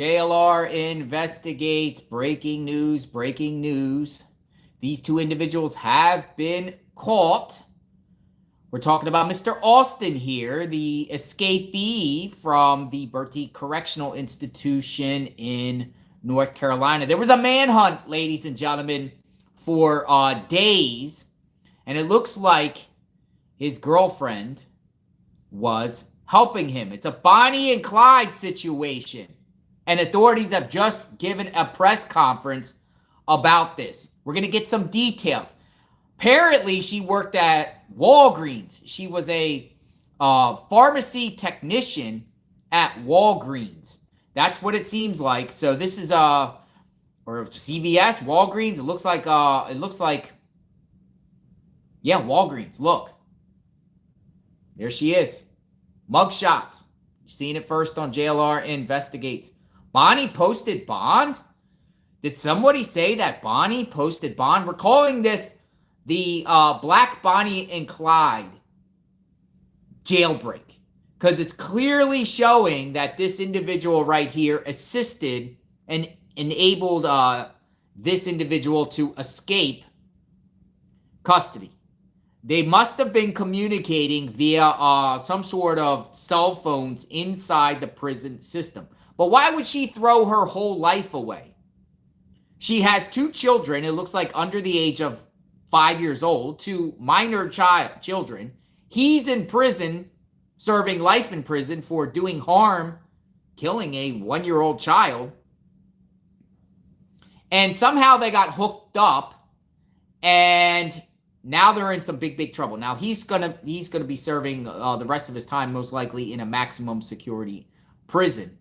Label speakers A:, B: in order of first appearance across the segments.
A: JLR investigates. Breaking news, breaking news. These two individuals have been caught. We're talking about Mr. Alston here, the escapee from the Bertie Correctional Institution in North Carolina. There was a manhunt, ladies and gentlemen, for days, and it looks like his girlfriend was helping him. It's a Bonnie and Clyde situation. And authorities have just given a press conference about this. We're going to get some details. Apparently, she worked at Walgreens. She was a pharmacy technician at Walgreens. That's what it seems like. So this is or CVS, Walgreens. It looks like yeah, Walgreens. Look. There she is. Mugshots. You've seen it first on JLR Investigates. Bonnie posted bond? Did somebody say that Bonnie posted bond? We're calling this the Black Bonnie and Clyde jailbreak, because it's clearly showing that this individual right here assisted and enabled this individual to escape custody. They must have been communicating via some sort of cell phones inside the prison system. But why would she throw her whole life away? She has two children, it looks like under the age of 5 years old, two minor children. He's in prison, serving life in prison for doing harm, killing a 1-year-old child. And somehow they got hooked up, and now they're in some big trouble. Now he's gonna be serving the rest of his time most likely in a maximum security prison.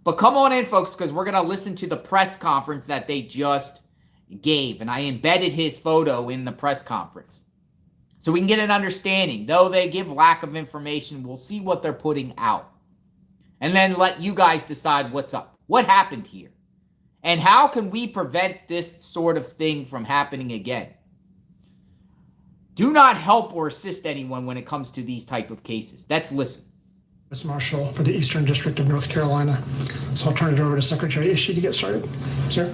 A: But come on in, folks, because we're gonna listen to the press conference that they just gave, and I embedded his photo in the press conference so we can get an understanding. Though they give lack of information, we'll see what they're putting out, and then let you guys decide what's up. What happened here, and how can we prevent this sort of thing from happening again? Do not help or assist anyone when it comes to these type of cases. Let's listen.
B: U.S. Marshal for the Eastern District of North Carolina. So I'll turn it over to Secretary Ishii to get started. Sir.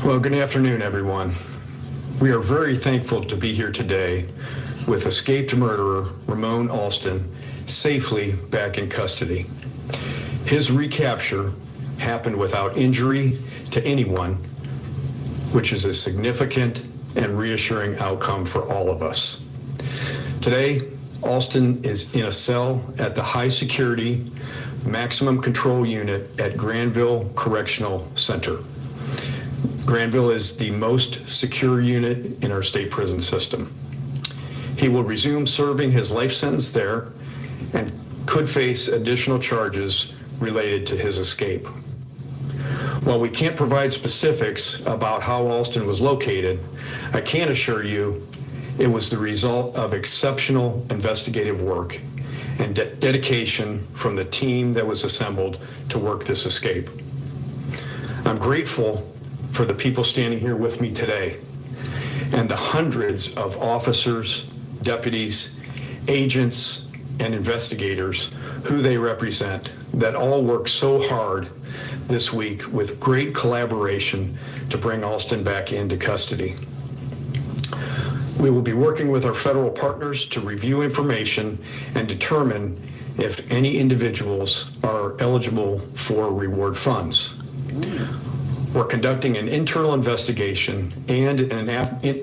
C: Well, good afternoon, everyone. We are very thankful to be here today with escaped murderer Ramone Alston safely back in custody. His recapture happened without injury to anyone, which is a significant and reassuring outcome for all of us. Today, Alston is in a cell at the high security maximum control unit at Granville Correctional Center. Granville is the most secure unit in our state prison system. He will resume serving his life sentence there and could face additional charges related to his escape. While we can't provide specifics about how Alston was located, I can assure you it was the result of exceptional investigative work and dedication from the team that was assembled to work this escape. I'm grateful for the people standing here with me today and the hundreds of officers, deputies, agents, and investigators who they represent that all worked so hard this week with great collaboration to bring Alston back into custody. We will be working with our federal partners to review information and determine if any individuals are eligible for reward funds. We're conducting an internal investigation and an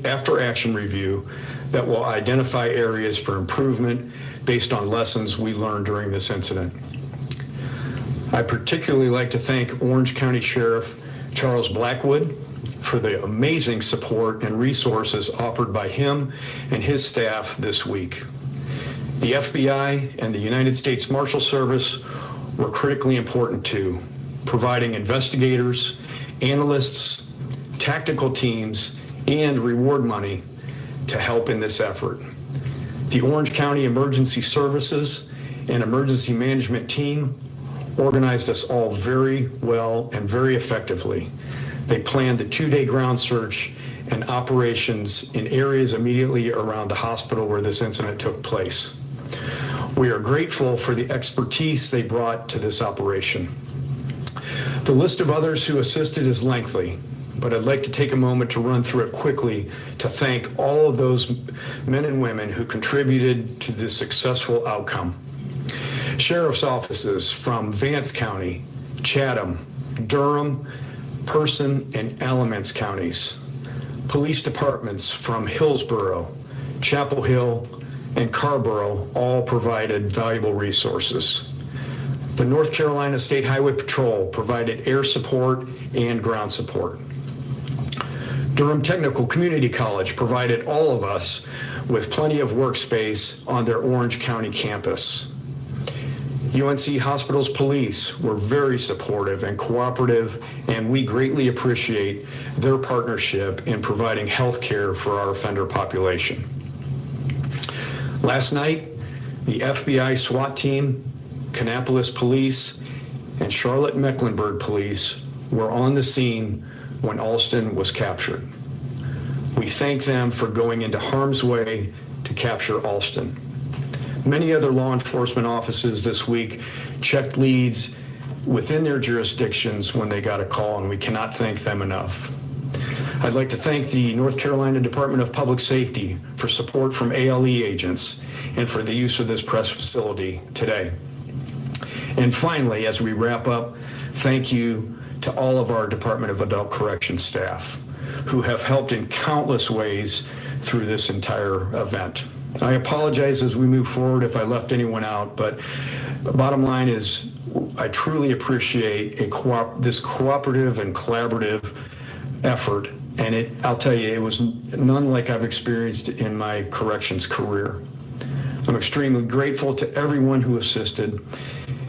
C: after-action review that will identify areas for improvement based on lessons we learned during this incident. I particularly like to thank Orange County Sheriff Charles Blackwood for the amazing support and resources offered by him and his staff this week. The FBI and the United States Marshal Service were critically important too, providing investigators, analysts, tactical teams, and reward money to help in this effort. The Orange County Emergency Services and Emergency Management team organized us all very well and very effectively. They planned the 2-day ground search and operations in areas immediately around the hospital where this incident took place. We are grateful for the expertise they brought to this operation. The list of others who assisted is lengthy, but I'd like to take a moment to run through it quickly to thank all of those men and women who contributed to this successful outcome. Sheriff's offices from Vance County, Chatham, Durham, Person, and Alamance counties. Police departments from Hillsborough, Chapel Hill, and Carrboro all provided valuable resources. The North Carolina State Highway Patrol provided air support and ground support. Durham Technical Community College provided all of us with plenty of workspace on their Orange County campus. UNC Hospitals Police were very supportive and cooperative, and we greatly appreciate their partnership in providing health care for our offender population. Last night, the FBI SWAT team, Kannapolis Police, and Charlotte Mecklenburg Police were on the scene when Alston was captured. We thank them for going into harm's way to capture Alston. Many other law enforcement offices this week checked leads within their jurisdictions when they got a call, and we cannot thank them enough. I'd like to thank the North Carolina Department of Public Safety for support from ALE agents and for the use of this press facility today. And finally, as we wrap up, thank you to all of our Department of Adult Corrections staff who have helped in countless ways through this entire event. I apologize as we move forward if I left anyone out, but the bottom line is I truly appreciate this cooperative and collaborative effort, and I'll tell you, it was none like I've experienced in my corrections career. I'm extremely grateful to everyone who assisted,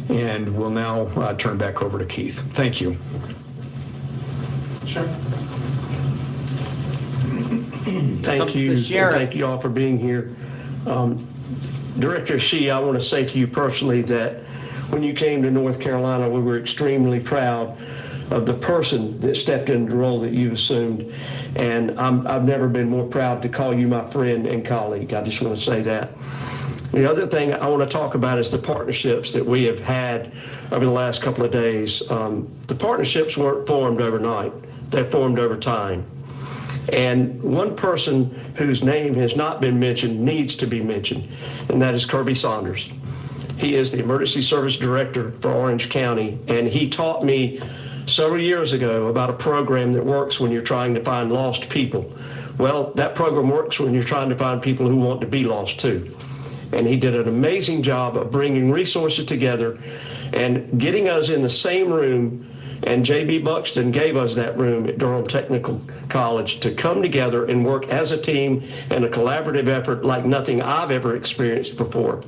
C: and will now turn back over to Keith. Thank you.
B: Sure.
D: Thank you. Thank you all for being here. Director Shee, I want to say to you personally that when you came to North Carolina, we were extremely proud of the person that stepped into the role that you assumed. And I've never been more proud to call you my friend and colleague. I just want to say that. The other thing I want to talk about is the partnerships that we have had over the last couple of days. The partnerships weren't formed overnight. They formed over time. And one person whose name has not been mentioned needs to be mentioned, and that is Kirby Saunders. He is the Emergency Service Director for Orange County, and he taught me several years ago about a program that works when you're trying to find lost people. Well, that program works when you're trying to find people who want to be lost too. And he did an amazing job of bringing resources together and getting us in the same room. And J.B. Buxton gave us that room at Durham Technical College to come together and work as a team in a collaborative effort like nothing I've ever experienced before.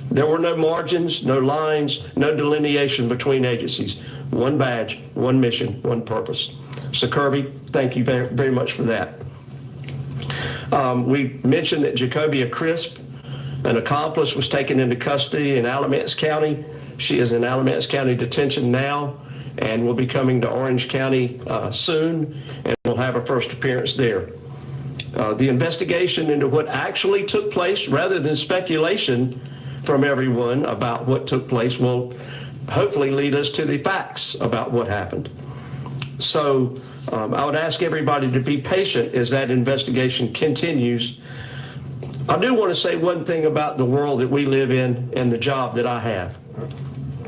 D: There were no margins, no lines, no delineation between agencies. One badge, one mission, one purpose. So Kirby, thank you very, very much for that. We mentioned that Jacobia Crisp, an accomplice, was taken into custody in Alamance County. She is in Alamance County detention now, and will be coming to Orange County soon, and will have her first appearance there. The investigation into what actually took place, rather than speculation from everyone about what took place, will hopefully lead us to the facts about what happened. So I would ask everybody to be patient as that investigation continues. I do want to say one thing about the world that we live in and the job that I have.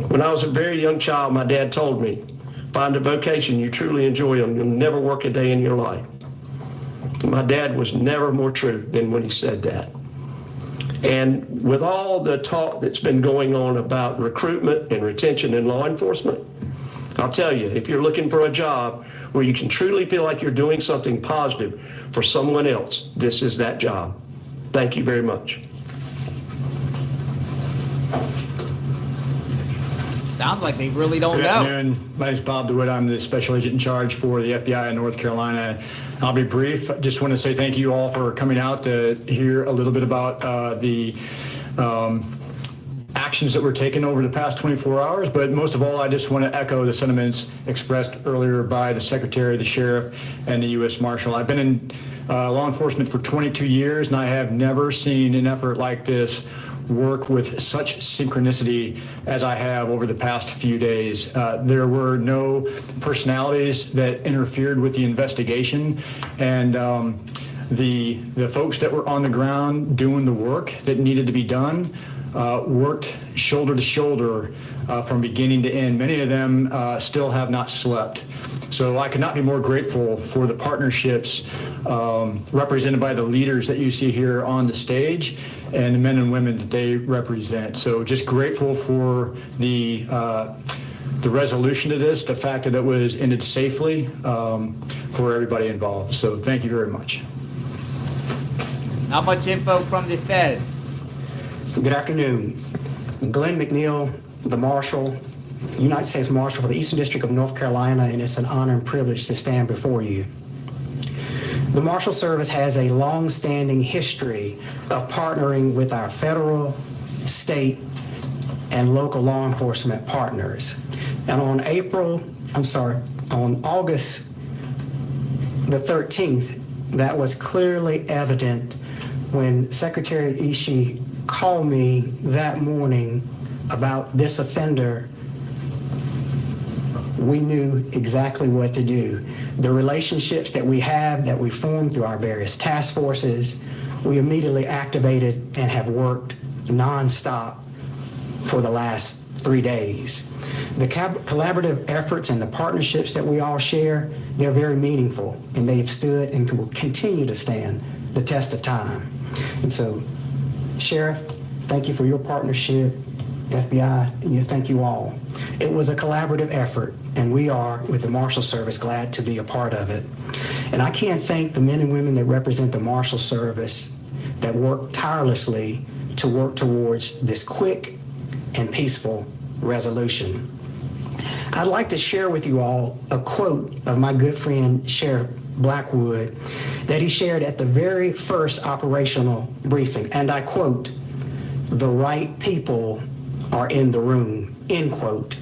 D: When I was a very young child, my dad told me, find a vocation you truly enjoy and you'll never work a day in your life. My dad was never more true than when he said that. And with all the talk that's been going on about recruitment and retention in law enforcement, I'll tell you, if you're looking for a job where you can truly feel like you're doing something positive for someone else, this is that job. Thank you very much.
A: Sounds like they really don't
E: Good
A: know.
E: afternoon. My name is Bob DeWitt. I'm the special agent in charge for the FBI in North Carolina. I'll be brief. Just want to say thank you all for coming out to hear a little bit about the actions that were taken over the past 24 hours. But most of all, I just want to echo the sentiments expressed earlier by the Secretary, the Sheriff, and the U.S. Marshal. I've been in law enforcement for 22 years, and I have never seen an effort like this work with such synchronicity as I have over the past few days. There were no personalities that interfered with the investigation, and the folks that were on the ground doing the work that needed to be done worked shoulder to shoulder from beginning to end. Many of them still have not slept. So I could not be more grateful for the partnerships represented by the leaders that you see here on the stage and the men and women that they represent. So just grateful for the resolution to this, the fact that it was ended safely for everybody involved. So thank you very much.
A: Not much info from the feds.
F: Good afternoon. Glenn McNeil, the Marshal, United States Marshal for the Eastern District of North Carolina, and it's an honor and privilege to stand before you. The Marshal Service has a long-standing history of partnering with our federal, state, and local law enforcement partners. And on August the 13th, that was clearly evident when Secretary Ishii called me that morning about this offender. We knew exactly what to do. The relationships that we have, that we formed through our various task forces, we immediately activated and have worked nonstop for the last 3 days. The collaborative efforts and the partnerships that we all share, they're very meaningful, and they've stood and will continue to stand the test of time. And so, Sheriff, thank you for your partnership. FBI, and thank you all. It was a collaborative effort, and we are, with the Marshal Service, glad to be a part of it. And I can't thank the men and women that represent the Marshal Service that work tirelessly to work towards this quick and peaceful resolution. I'd like to share with you all a quote of my good friend Sheriff Blackwood that he shared at the very first operational briefing, and I quote, "The right people are in the room," end quote.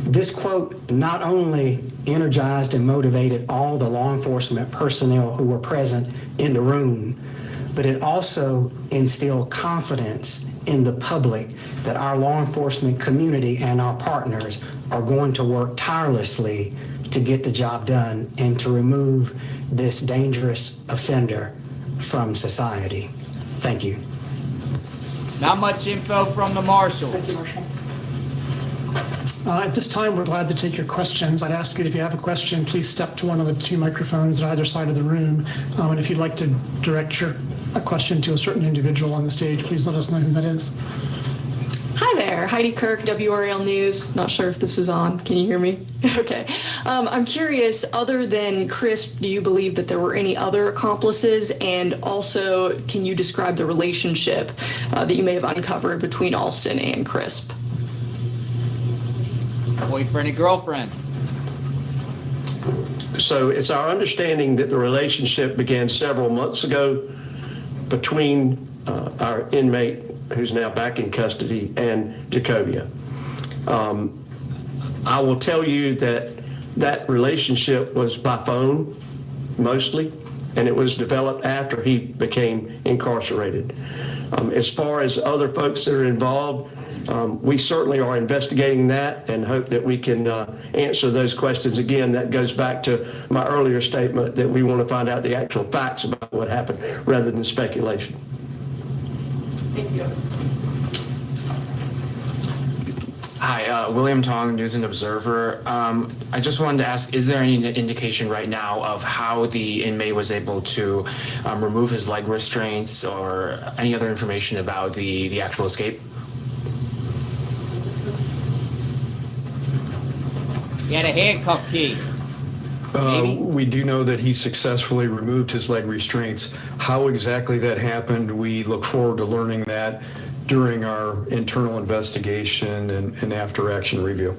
F: This quote not only energized and motivated all the law enforcement personnel who were present in the room, but it also instilled confidence in the public that our law enforcement community and our partners are going to work tirelessly to get the job done and to remove this dangerous offender from society. Thank you.
A: Not much info from the Marshal.
B: Thank you, Marshal. At this time, we're glad to take your questions. I'd ask you, if you have a question, please step to one of the two microphones at either side of the room. And if you'd like to direct a question to a certain individual on the stage, please let us know who that is.
G: Hi there, Heidi Kirk, WRAL News. Not sure if this is on. Can you hear me? Okay. I'm curious, other than Crisp, do you believe that there were any other accomplices? And also, can you describe the relationship that you may have uncovered between Alston and Crisp?
A: Boyfriend and girlfriend.
D: So it's our understanding that the relationship began several months ago between our inmate, who's now back in custody, and Jacobia. I will tell you that relationship was by phone, mostly, and it was developed after he became incarcerated. As far as other folks that are involved, we certainly are investigating that and hope that we can answer those questions. Again, that goes back to my earlier statement that we want to find out the actual facts about what happened rather than speculation.
G: Thank you.
H: Hi, William Tong, News and Observer. I just wanted to ask, is there any indication right now of how the inmate was able to remove his leg restraints or any other information about the actual escape?
A: He had a handcuff key.
C: We do know that he successfully removed his leg restraints. How exactly that happened, we look forward to learning that during our internal investigation and after action review.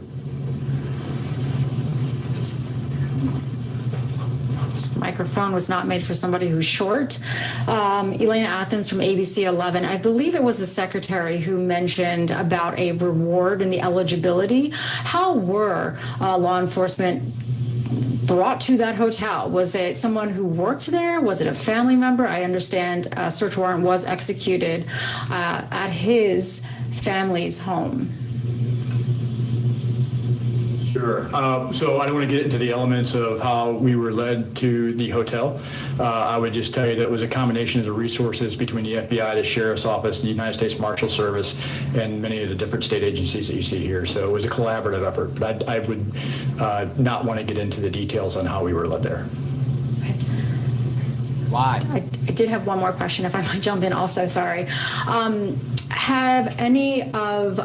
I: This microphone was not made for somebody who's short. Elena Athens from ABC 11. I believe it was the secretary who mentioned about a reward and the eligibility. How were law enforcement brought to that hotel? Was it someone who worked there? Was it a family member? I understand a search warrant was executed at his family's home.
E: Sure. So I don't want to get into the elements of how we were led to the hotel. I would just tell you that it was a combination of the resources between the FBI, the Sheriff's Office, the United States Marshal Service, and many of the different state agencies that you see here. So it was a collaborative effort, but I would not want to get into the details on how we were led there.
A: Why?
I: I did have one more question, if I might jump in also, sorry. Have any of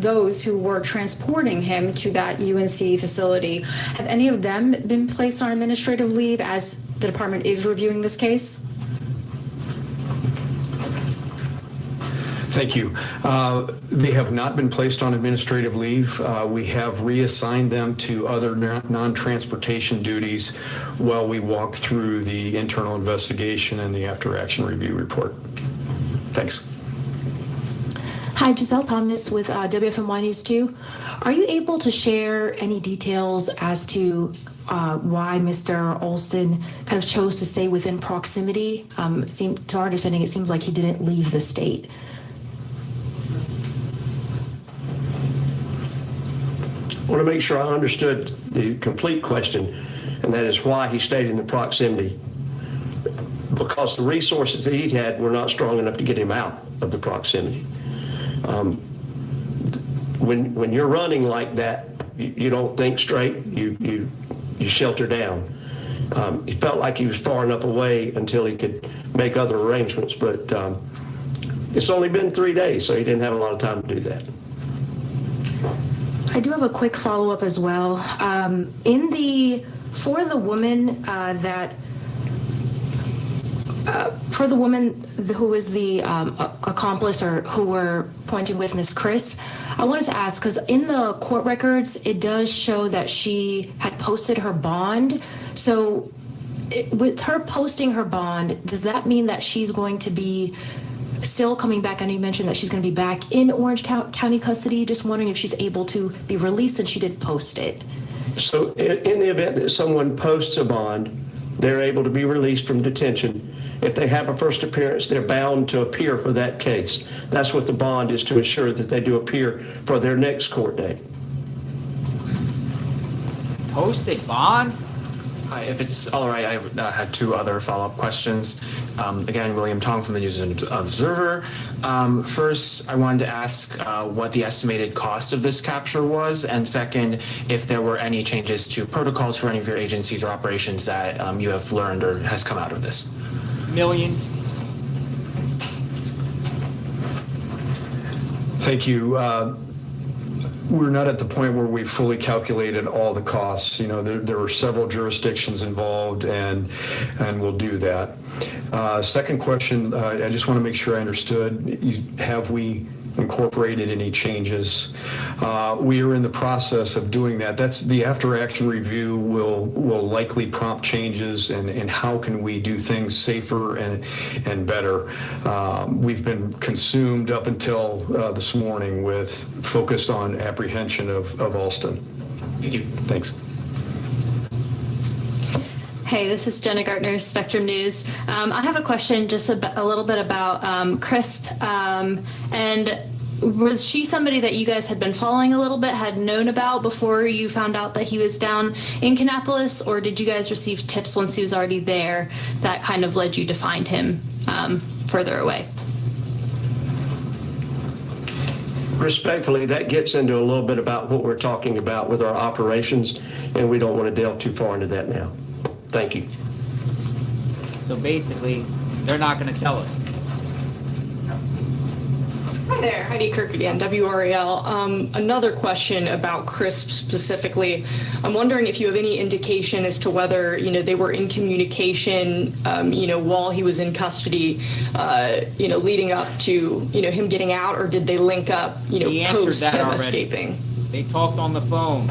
I: those who were transporting him to that UNC facility, have any of them been placed on administrative leave as the department is reviewing this case?
C: Thank you. They have not been placed on administrative leave. We have reassigned them to other non-transportation duties while we walk through the internal investigation and the after-action review report. Thanks.
J: Hi, Giselle Thomas with WFMY News 2. Are you able to share any details as to why Mr. Alston kind of chose to stay within proximity? To our understanding, it seems like he didn't leave the state.
D: I want to make sure I understood the complete question, and that is why he stayed in the proximity. Because the resources that he had were not strong enough to get him out of the proximity. When you're running like that, you don't think straight. You shelter down. He felt like he was far enough away until he could make other arrangements, but it's only been 3 days, so he didn't have a lot of time to do that.
J: I do have a quick follow-up as well. For the woman who is the accomplice or who were pointing with, Miss Chris, I wanted to ask, because in the court records, it does show that she had posted her bond. So with her posting her bond, does that mean that she's going to be still coming back? I know you mentioned that she's going to be back in Orange County custody. Just wondering if she's able to be released, and she did post it.
D: So in the event that someone posts a bond, they're able to be released from detention. If they have a first appearance, they're bound to appear for that case. That's what the bond is, to ensure that they do appear for their next court date.
A: Posted bond?
H: Hi, if it's all right, I had two other follow-up questions. Again, William Tong from the News and Observer. First, I wanted to ask what the estimated cost of this capture was, and second, if there were any changes to protocols for any of your agencies or operations that you have learned or has come out of this.
A: Millions.
C: Thank you. We're not at the point where we've fully calculated all the costs. You know, there were several jurisdictions involved, and we'll do that. Second question, I just want to make sure I understood. Have we incorporated any changes? We are in the process of doing that. That's the after-action review will likely prompt changes and how can we do things safer and better. We've been consumed up until this morning with focus on apprehension of Alston.
H: Thank you.
C: Thanks.
K: Hey, this is Jenna Gartner, Spectrum News. I have a question just a little bit about Crisp. And was she somebody that you guys had been following a little bit, had known about before you found out that he was down in Kannapolis, or did you guys receive tips once he was already there that kind of led you to find him further away?
D: Respectfully, that gets into a little bit about what we're talking about with our operations, and we don't want to delve too far into that now. Thank you.
A: So basically, they're not going to tell us.
G: Hi there, Heidi Kirk again, WRAL. Another question about CRISP specifically. I'm wondering if you have any indication as to whether, they were in communication, while he was in custody, leading up to, him getting out, or did they link up, post him escaping?
A: They talked on the phone.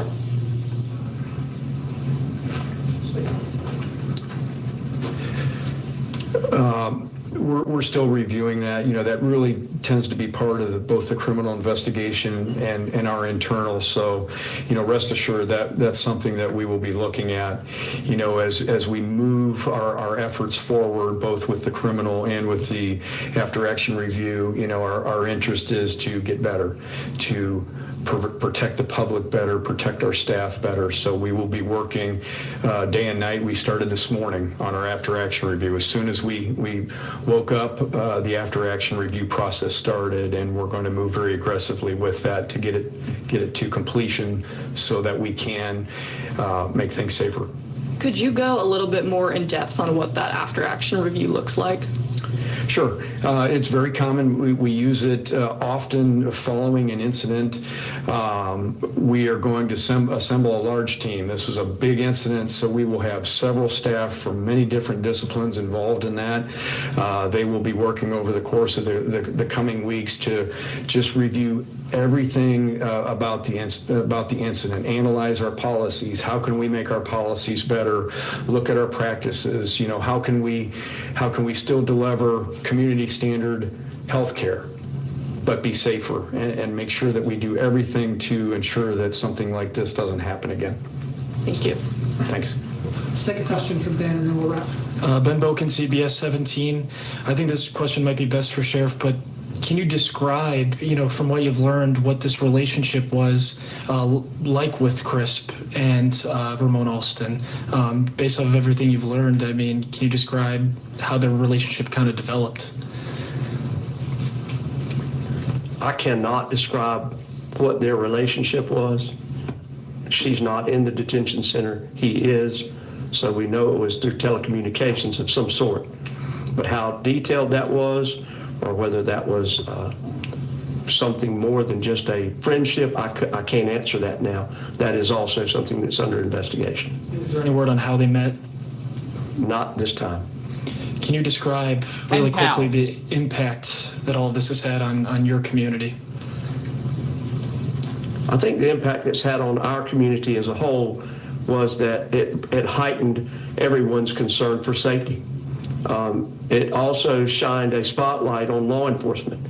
C: we're still reviewing that. That really tends to be part of both the criminal investigation and our internal. So, rest assured that that's something that we will be looking at, as we move our efforts forward, both with the criminal and with the after action review. Our interest is to get better, to protect the public better, protect our staff better. So we will be working day and night. We started this morning on our after action review. As soon as we woke up, the after action review process started, and we're going to move very aggressively with that to get it to completion so that we can make things safer.
G: Could you go a little bit more in depth on what that after action review looks like?
C: Sure. It's very common. We use it often following an incident. We are going to assemble a large team. This was a big incident, so we will have several staff from many different disciplines involved in that. They will be working over the course of the coming weeks to just review everything about the incident, analyze our policies. How can we make our policies better? Look at our practices. How can we still deliver community standard health care, but be safer and make sure that we do everything to ensure that something like this doesn't happen again.
G: Thank you.
C: Thanks.
B: Let's take a question from Ben and then we'll wrap.
L: Ben Boken, CBS 17. I think this question might be best for Sheriff, but can you describe, from what you've learned, what this relationship was like with CRISP and Ramone Alston? Based off of everything you've learned, can you describe how their relationship kind of developed?
D: I cannot describe what their relationship was. She's not in the detention center. He is. So we know it was through telecommunications of some sort. But how detailed that was, or whether that was something more than just a friendship, I can't answer that now. That is also something that's under investigation.
L: Is there any word on how they met?
D: Not this time.
L: Can you describe really quickly the impact that all of this has had on your community?
D: I think the impact it's had on our community as a whole was that it heightened everyone's concern for safety. It also shined a spotlight on law enforcement.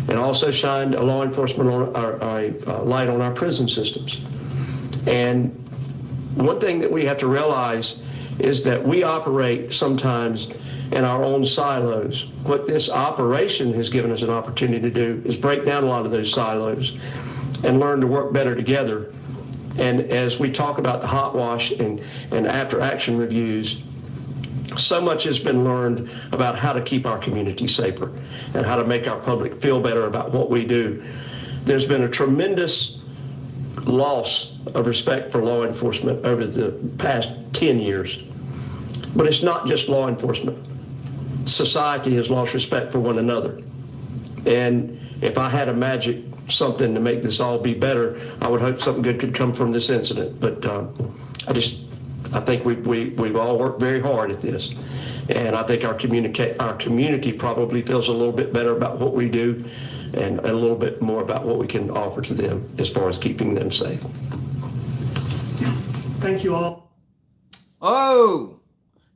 D: It also shined a law enforcement light on our prison systems. And one thing that we have to realize is that we operate sometimes in our own silos. What this operation has given us an opportunity to do is break down a lot of those silos and learn to work better together. And as we talk about the hot wash and after action reviews, so much has been learned about how to keep our community safer and how to make our public feel better about what we do. There's been a tremendous loss of respect for law enforcement over the past 10 years. But it's not just law enforcement. Society has lost respect for one another. And if I had a magic something to make this all be better, I would hope something good could come from this incident. But I think we've all worked very hard at this, and I think our community probably feels a little bit better about what we do, and a little bit more about what we can offer to them as far as keeping them safe.
B: Thank you all.
A: Oh,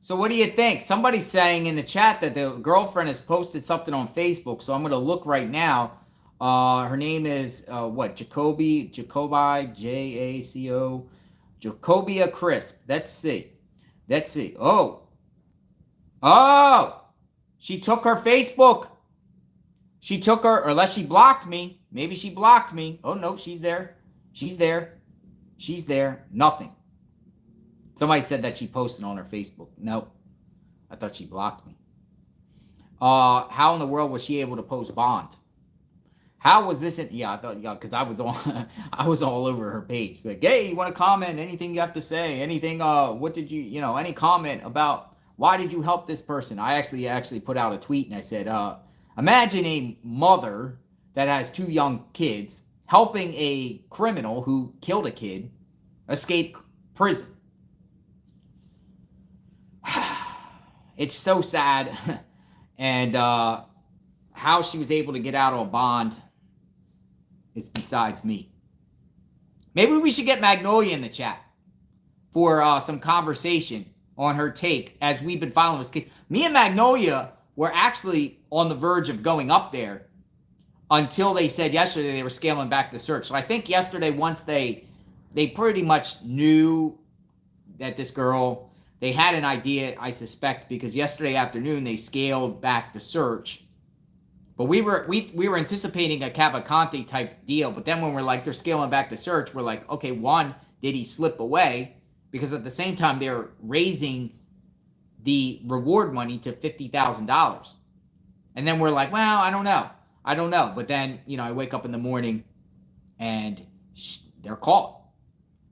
A: so what do you think? Somebody's saying in the chat that the girlfriend has posted something on Facebook, so I'm going to look right now. Her name is Jacobia, Jaco. Jacobia Crisp. Let's see. Oh, she took her Facebook. She took her, or unless she blocked me. Maybe she blocked me. Oh no, she's there. Nothing. Somebody said that she posted on her Facebook. No, I thought she blocked me. How in the world was she able to post bond? How was this? I thought, because I was all over her page. Like, hey, you want to comment? Anything you have to say? Anything? What did you? Any comment about why did you help this person? I actually put out a tweet and I said, imagine a mother that has 2 young kids helping a criminal who killed a kid escape prison. It's so sad, and how she was able to get out on bond. It's besides me. Maybe we should get Magnolia in the chat for some conversation on her take as we've been following this case. Me and Magnolia were actually on the verge of going up there until they said yesterday they were scaling back the search. So I think yesterday, once they pretty much knew that this girl, they had an idea, I suspect, because yesterday afternoon they scaled back the search. But we were anticipating a Cavalcante type deal. But then when we're like, they're scaling back the search, we're like, okay, one, did he slip away? Because at the same time, they're raising the reward money to $50,000. And then we're like, well, I don't know. But then, I wake up in the morning and they're caught.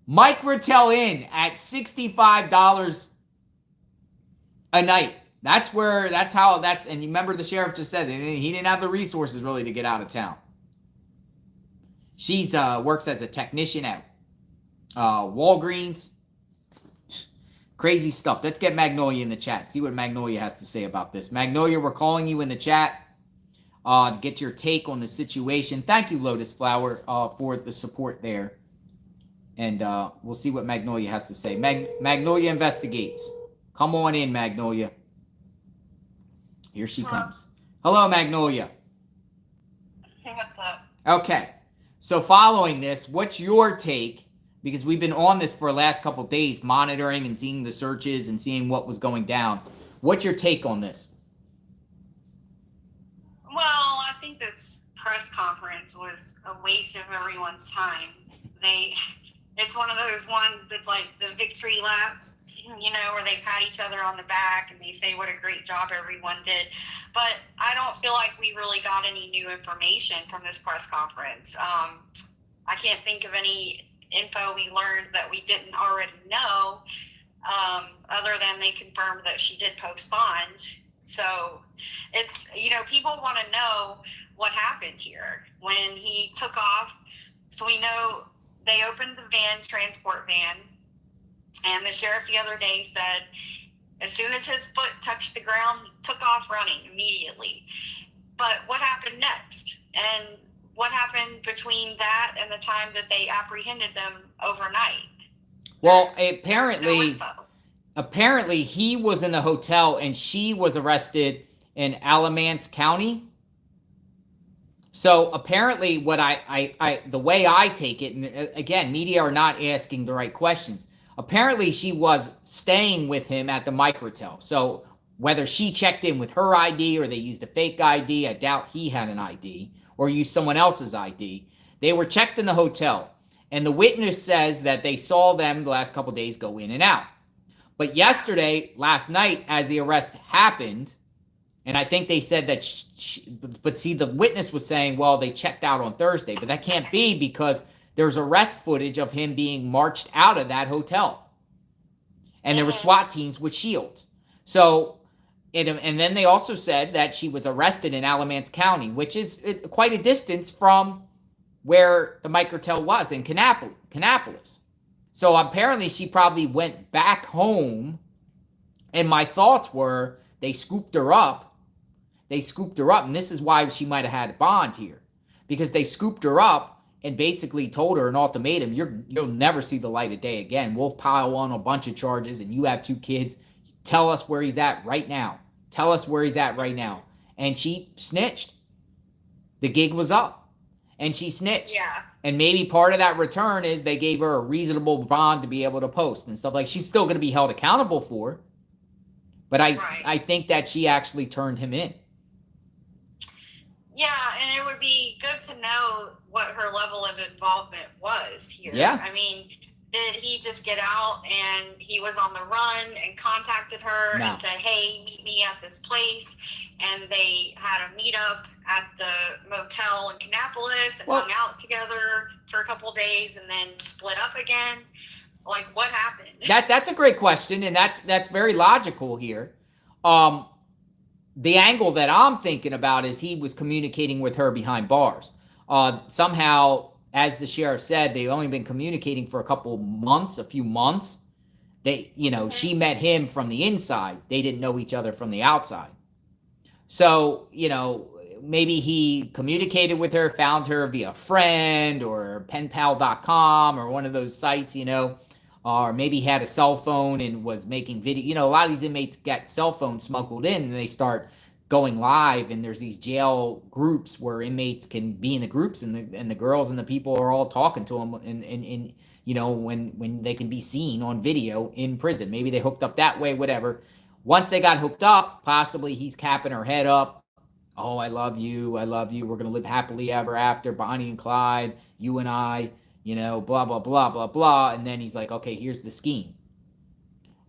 A: Microtel Inn at $65 a night. And you remember the sheriff just said he didn't have the resources really to get out of town. She's works as a technician at Walgreens. Crazy stuff. Let's get Magnolia in the chat. See what Magnolia has to say about this. Magnolia, we're calling you in the chat to get your take on the situation. Thank you, Lotus Flower, for the support there. And we'll see what Magnolia has to say. Magnolia investigates. Come on in, Magnolia. Here she comes. Hello, Magnolia.
M: Hey, what's up?
A: Okay. So following this, what's your take? Because we've been on this for the last couple of days, monitoring and seeing the searches and seeing what was going down. What's your take on this?
M: Well, I think this press conference was a waste of everyone's time. It's one of those ones that's like the victory lap, where they pat each other on the back and they say what a great job everyone did. But I don't feel like we really got any new information from this press conference. I can't think of any info we learned that we didn't already know, other than they confirmed that she did post bond. So it's, people want to know what happened here when he took off. So we know they opened the transport van, and the sheriff the other day said as soon as his foot touched the ground, he took off running immediately. But what happened next? And what happened between that and the time that they apprehended them overnight?
A: Well, apparently he was in the hotel and she was arrested in Alamance County. So apparently what the way I take it, and again, media are not asking the right questions. Apparently she was staying with him at the Microtel. So whether she checked in with her ID or they used a fake ID, I doubt he had an ID, or used someone else's ID. They were checked in the hotel. And the witness says that they saw them the last couple of days go in and out. But last night, as the arrest happened, and I think they said that, the witness was saying, well, they checked out on Thursday. But that can't be because there's arrest footage of him being marched out of that hotel. And there were SWAT teams with shields. So, and then they also said that she was arrested in Alamance County, which is quite a distance from where the Microtel was in Kannapolis. So apparently she probably went back home. And my thoughts were they scooped her up. And this is why she might have had a bond here. Because they scooped her up and basically told her an ultimatum. You'll never see the light of day again. We'll pile on a bunch of charges and you have 2 kids. Tell us where he's at right now. And she snitched. The gig was up. And she snitched.
M: Yeah.
A: And maybe part of that return is they gave her a reasonable bond to be able to post and stuff. Like, she's still going to be held accountable for. But I think that she actually turned him in.
M: Yeah, and it would be good to know what her level of involvement was here.
A: Yeah.
M: I mean, did he just get out and he was on the run and contacted her and said, hey, meet me at this place? And they had a meetup at the motel in Kannapolis and hung out together for a couple of days and then split up again? Like, what happened?
A: That's a great question, and that's very logical here. The angle that I'm thinking about is he was communicating with her behind bars. Somehow, as the sheriff said, they've only been communicating for a few months. She met him from the inside. They didn't know each other from the outside. So, maybe he communicated with her, found her via friend or penpal.com or one of those sites, or maybe he had a cell phone and was making video. A lot of these inmates got cell phones smuggled in and they start going live, and there's these jail groups where inmates can be in the groups, and the girls and the people are all talking to them, and you know, when they can be seen on video in prison. Maybe they hooked up that way, whatever. Once they got hooked up, possibly he's capping her head up. Oh, I love you. I love you. We're going to live happily ever after, Bonnie and Clyde, you and I, you know, blah, blah, blah, blah, blah. And then he's like, okay, here's the scheme.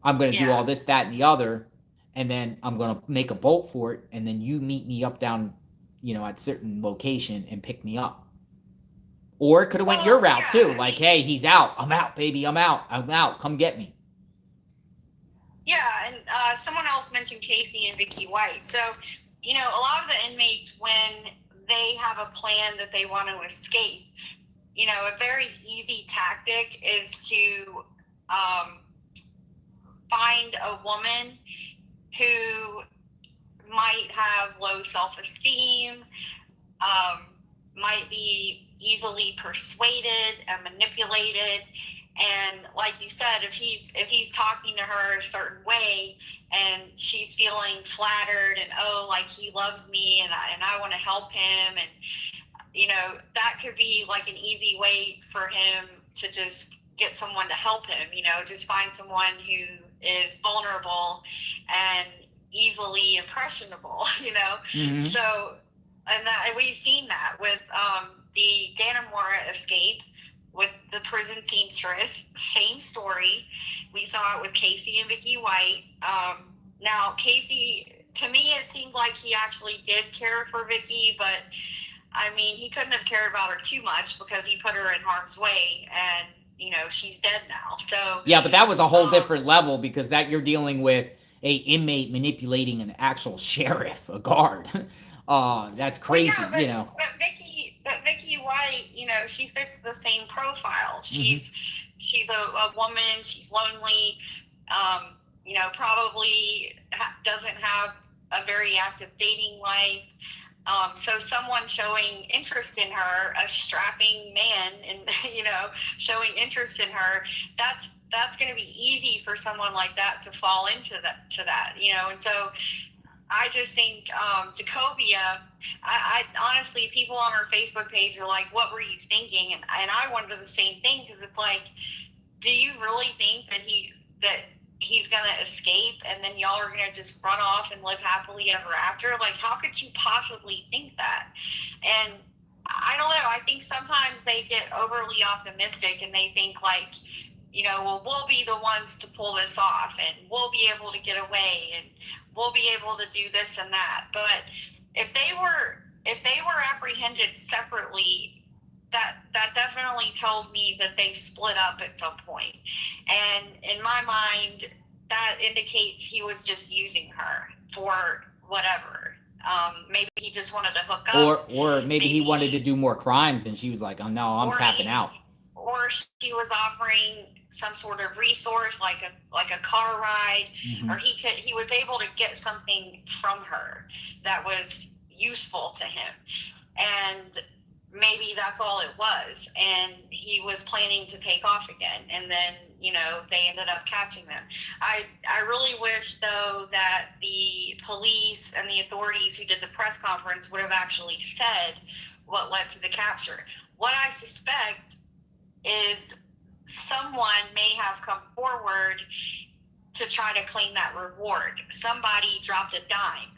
A: I'm going to do all this, that, and the other. And then I'm going to make a bolt for it. And then you meet me up down, you know, at a certain location and pick me up. Or it could have went your route too. Like, hey, he's out. I'm out, baby. I'm out. Come get me.
M: Yeah, and someone else mentioned Casey and Vicky White. So, you know, a lot of the inmates, when they have a plan that they want to escape, you know, a very easy tactic is to find a woman who might have low self-esteem, might be easily persuaded and manipulated. And like you said, if he's talking to her a certain way and she's feeling flattered and, oh, like he loves me and I want to help him, and you know, that could be like an easy way for him to just get someone to help him, you know, just find someone who is vulnerable and easily impressionable, you know.
A: Mm-hmm.
M: So, and that we've seen that with the Dannemora escape with the prison seamstress. Same story. We saw it with Casey and Vicky White. Now, Casey, to me, it seemed like he actually did care for Vicky, but I mean, he couldn't have cared about her too much because he put her in harm's way, and you know, she's dead now. So
A: yeah, but that was a whole different level, because that you're dealing with a inmate manipulating an actual sheriff, a guard. That's crazy,
M: yeah,
A: you know.
M: But Vicky White, you know, she fits the same profile. She's a woman. She's lonely. You know, probably doesn't have a very active dating life. So someone showing interest in her, a strapping man, and you know, showing interest in her, that's going to be easy for someone like that to fall into that, you know. And so I just think Jacobia, I honestly, people on her Facebook page are like, what were you thinking? And I wonder the same thing, because it's like, do you really think that he's going to escape and then y'all are going to just run off and live happily ever after? Like, how could you possibly think that? And I don't know. I think sometimes they get overly optimistic and they think like, you know, well, we'll be the ones to pull this off and we'll be able to get away and we'll be able to do this and that. But if they were apprehended separately, that definitely tells me that they split up at some point. And in my mind, that indicates he was just using her for whatever. Maybe he just wanted to hook up.
A: Or maybe he wanted to do more crimes, and she was like, oh no, I'm tapping out.
M: Or she was offering some sort of resource, like a car ride, or he was able to get something from her that was useful to him. And maybe that's all it was, and he was planning to take off again, and then, you know, they ended up catching them. I really wish, though, that the police and the authorities who did the press conference would have actually said what led to the capture. What I suspect is someone may have come forward to try to claim that reward. Somebody dropped a dime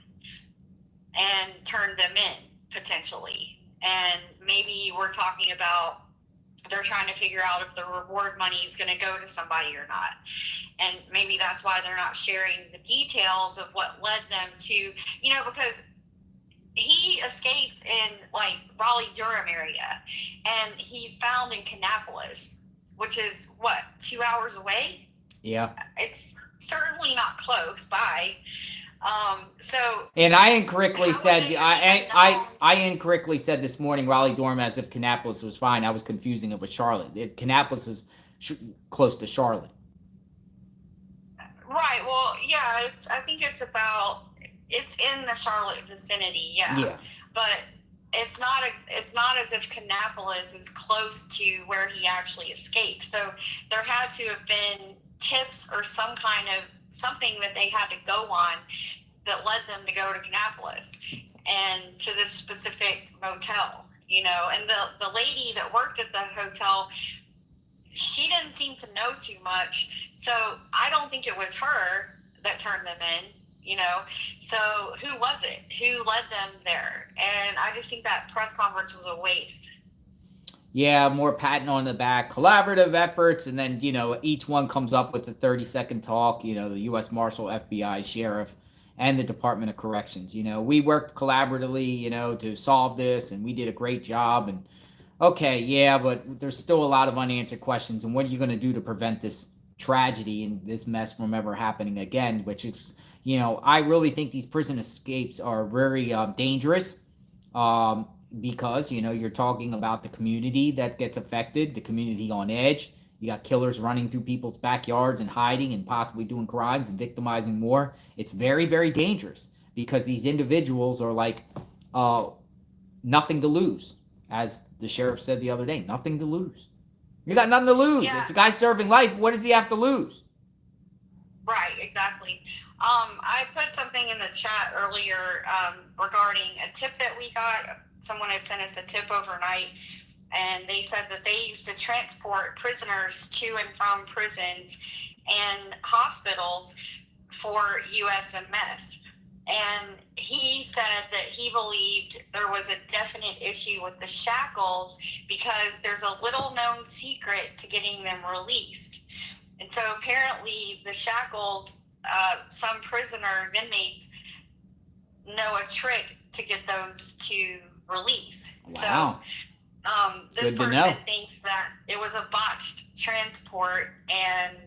M: and turned them in, potentially. And maybe we're talking about they're trying to figure out if the reward money is going to go to somebody or not. And maybe that's why they're not sharing the details of what led them to, you know, because he escaped in like Raleigh-Durham area, and he's found in Kannapolis, which is what, 2 hours away?
A: Yeah.
M: It's certainly not close by.
A: And I incorrectly said I incorrectly said this morning Raleigh-Durham as if Kannapolis was fine. I was confusing it with Charlotte. Kannapolis is close to Charlotte.
M: Right. Well, yeah. I think it's in the Charlotte vicinity. Yeah. Yeah. But it's not as if Kannapolis is close to where he actually escaped. So there had to have been tips or some kind of something that they had to go on that led them to go to Kannapolis and to this specific motel, you know. And the lady that worked at the hotel, she didn't seem to know too much. So I don't think it was her that turned them in, you know. So who was it? Who led them there? And I just think that press conference was a waste.
A: Yeah, more patting on the back, collaborative efforts, and then, you know, each one comes up with a 30-second talk, you know, the U.S. Marshal, FBI, Sheriff, and the Department of Corrections. You know, we worked collaboratively, you know, to solve this, and we did a great job. And okay, yeah, but there's still a lot of unanswered questions. And what are you going to do to prevent this tragedy and this mess from ever happening again? Which is, you know, I really think these prison escapes are very dangerous. Because, you know, you're talking about the community that gets affected, the community on edge. You got killers running through people's backyards and hiding and possibly doing crimes and victimizing more. It's very, very dangerous because these individuals are like nothing to lose. As the sheriff said the other day, nothing to lose. You got nothing to lose.
M: Yeah.
A: If the guy's serving life, what does he have to lose?
M: Right, exactly. I put something in the chat earlier regarding a tip that we got. Someone had sent us a tip overnight, and they said that they used to transport prisoners to and from prisons and hospitals for USMS. And he said that he believed there was a definite issue with the shackles because there's a little known secret to getting them released. And so apparently the shackles, some prisoners, inmates, know a trick to get those to release.
A: Wow.
M: So this
A: Good to
M: person
A: know.
M: thinks that it was a botched transport and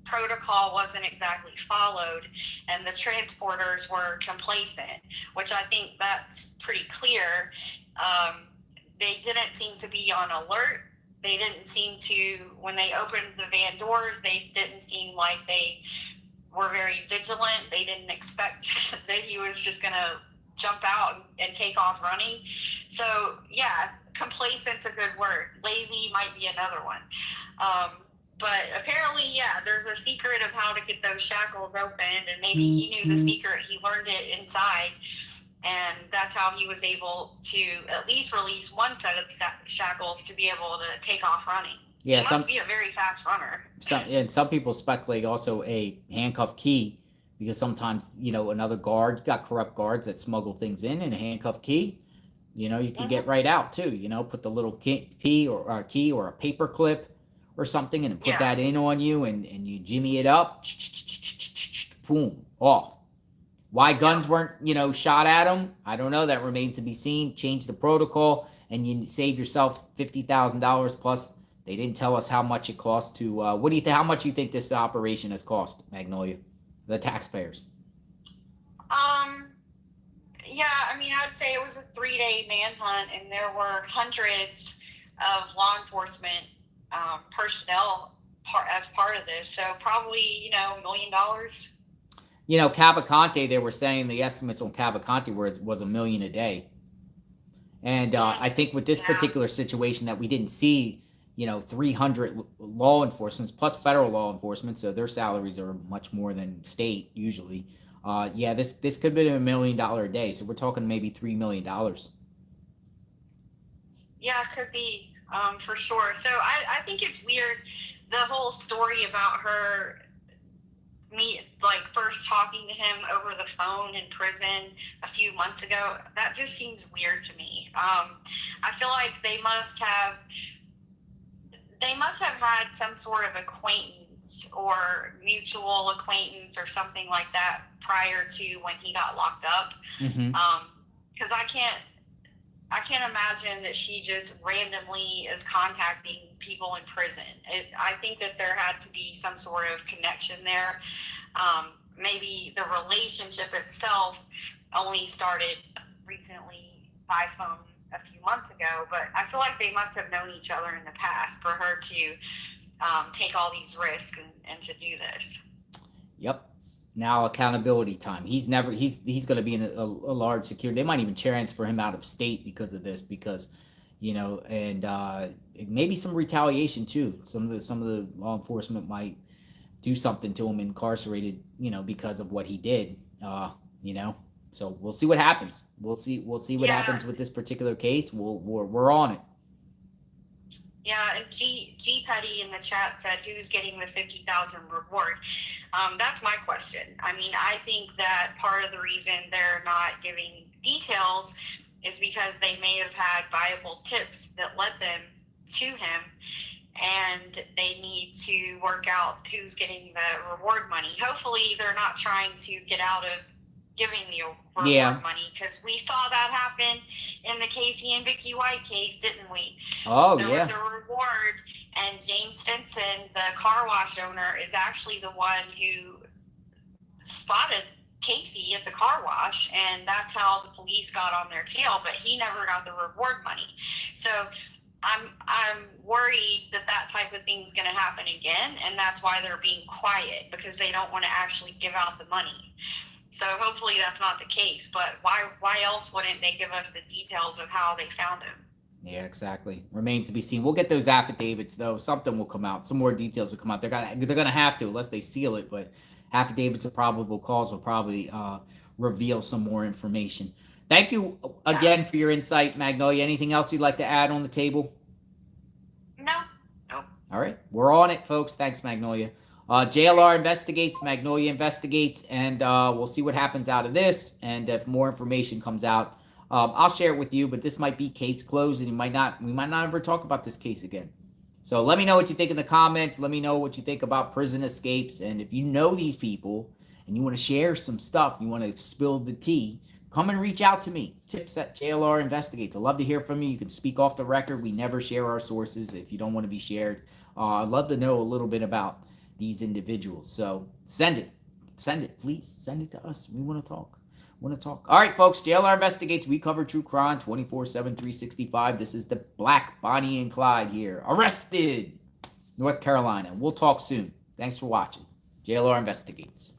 M: protocol wasn't exactly followed, and the transporters were complacent, which I think that's pretty clear. They didn't seem to be on alert. They didn't seem to, when they opened the van doors, they didn't seem like they were very vigilant. They didn't expect that he was just going to jump out and take off running. So yeah, complacent's a good word. Lazy might be another one. But apparently, yeah, there's a secret of how to get those shackles opened, and maybe he knew the secret. He learned it inside, and that's how he was able to at least release one set of shackles to be able to take off running.
A: Yeah,
M: he must be a very fast runner.
A: Some people speculate also a handcuff key, because sometimes, you know, another guard, you got corrupt guards that smuggle things in, and a handcuff key, you know, you can get right out too. You know, put the little key or a paper clip or something, and put that in on you, and you jimmy it up, boom, off. Why guns weren't, you know, shot at them, I don't know. That remains to be seen. Change the protocol, and you save yourself $50,000 plus. They didn't tell us how much it cost to. What do you think? How much you think this operation has cost, Magnolia, the taxpayers?
M: Yeah, I mean, I'd say it was a 3-day manhunt, and there were hundreds of law enforcement personnel as part of this. So probably, you know, $1 million.
A: You know, Cavalcante, they were saying the estimates on Cavalcante was $1 million a day. And I think with this particular situation that we didn't see, you know, 300 law enforcement plus federal law enforcement, so their salaries are much more than state usually. Yeah, this could be $1 million a day. So we're talking maybe $3 million.
M: Yeah, it could be, for sure. So I think it's weird, the whole story about her first talking to him over the phone in prison a few months ago. That just seems weird to me. I feel like they must have had some sort of acquaintance or mutual acquaintance or something like that prior to when he got locked up. Because I can't imagine that she just randomly is contacting people in prison. I think that there had to be some sort of connection there. Maybe the relationship itself only started recently by phone a few months ago, but I feel like they must have known each other in the past for her to take all these risks and to do this.
A: Yep. Now accountability time. He's going to be in a large security. They might even transfer him out of state because of this, because, you know, and maybe some retaliation too. Some of the law enforcement might do something to him, incarcerated, you know, because of what he did. you know. So we'll see what happens. We'll see what happens with this particular case. We're on it.
M: Yeah, and G Petty in the chat said, "Who's getting the 50,000 reward?" That's my question. I mean, I think that part of the reason they're not giving details is because they may have had viable tips that led them to him, and they need to work out who's getting the reward money. Hopefully, they're not trying to get out of giving the reward money, because we saw that happen in the Casey and Vicky White case, didn't we?
A: Oh,
M: there was a reward, and James Stinson, the car wash owner, is actually the one who spotted Casey at the car wash, and that's how the police got on their tail, but he never got the reward money. So I'm worried that type of thing's going to happen again, and that's why they're being quiet, because they don't want to actually give out the money. So hopefully that's not the case, but why else wouldn't they give us the details of how they found him?
A: Yeah, exactly. Remains to be seen. We'll get those affidavits, though. Something will come out. Some more details will come out. They're gonna have to, unless they seal it, but affidavits of probable cause will probably reveal some more information. Thank you again for your insight, Magnolia. Anything else you'd like to add on the table?
M: No.
A: All right. We're on it, folks. Thanks, Magnolia. JLR investigates, Magnolia investigates, and we'll see what happens out of this. And if more information comes out, I'll share it with you. But this might be case closed, and we might not ever talk about this case again. So let me know what you think in the comments. Let me know what you think about prison escapes. And if you know these people and you want to share some stuff, you want to spill the tea, come and reach out to me. Tips at JLR Investigates. I'd love to hear from you. You can speak off the record. We never share our sources if you don't want to be shared. I'd love to know a little bit about these individuals. So send it, please. Send it to us. We want to talk. All right, folks. JLR Investigates. We cover true crime 24/7, 365. This is the Black Bonnie and Clyde here. Arrested, North Carolina. We'll talk soon. Thanks for watching. JLR Investigates.